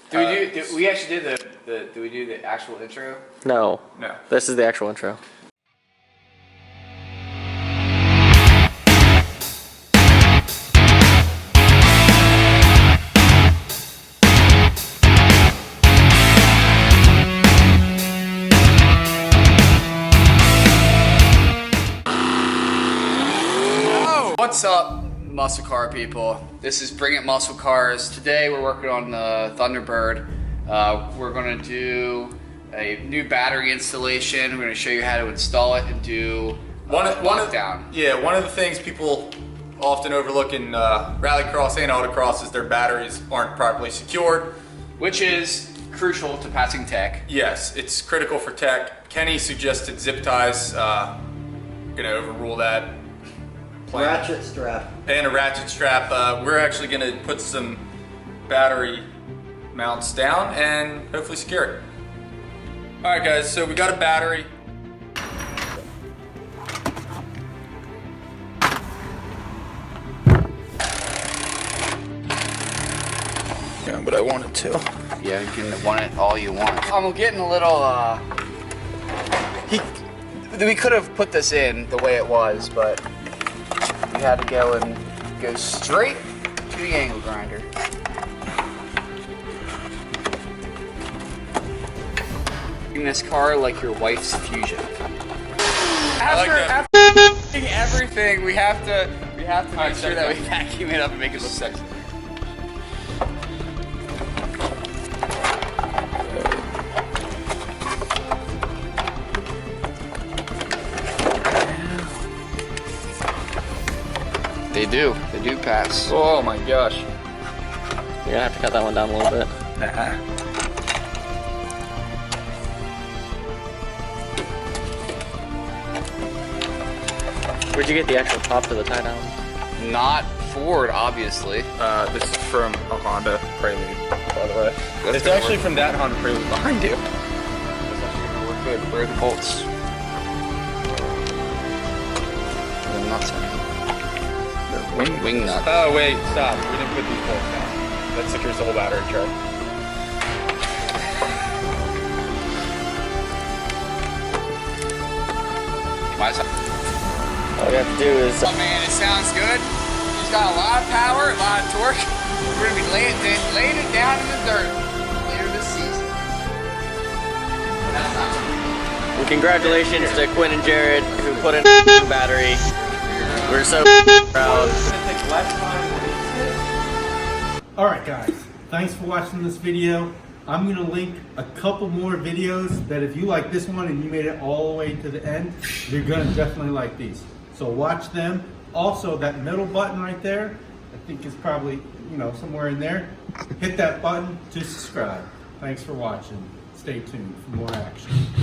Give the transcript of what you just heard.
We actually did do we do the actual intro? No. No. This is the actual intro. What's up, muscle car people? This is Bring It Muscle Cars. Today we're working on the Thunderbird. We're going to do a new battery installation. We're going to show you how to install it and do lockdown. One of the things people often overlook in rallycross and autocross is their batteries aren't properly secured. Which is crucial to passing tech. Yes, it's critical for tech. Kenny suggested zip ties. Gonna overrule that. Ratchet strap. And a ratchet strap. We're actually gonna put some battery mounts down and hopefully secure it. All right guys, so we got a battery. Yeah, but I wanted to. Yeah, you can want it all you want. I'm getting a little, we could have put this in the way it was, but we had to go straight to the angle grinder. In this car like your wife's Fusion. After everything, we have to make sure that we vacuum it up and make it look sexy. They do pass. Oh my gosh. You're gonna have to cut that one down a little bit. Where'd you get the actual top to the tie down? Not Ford, obviously. This is from a Honda Prelude, by the way. That's It's actually from that Honda Prelude behind you. That's actually gonna work good. Where are the bolts? The nuts in it. Wing nut. Oh wait, stop. We didn't put these bolts down. That secures the whole battery tray. All you have to do is... Oh man, it sounds good. It's got a lot of power, a lot of torque. We're gonna be laying it down in the dirt later this season. That's not true. Well, congratulations to Quinn and Jared who put in a battery. We're so proud. Alright guys, thanks for watching this video. I'm going to link a couple more videos that if you like this one and you made it all the way to the end, you're going to definitely like these. So watch them. Also, that middle button right there, I think is probably, somewhere in there. Hit that button to subscribe. Thanks for watching. Stay tuned for more action.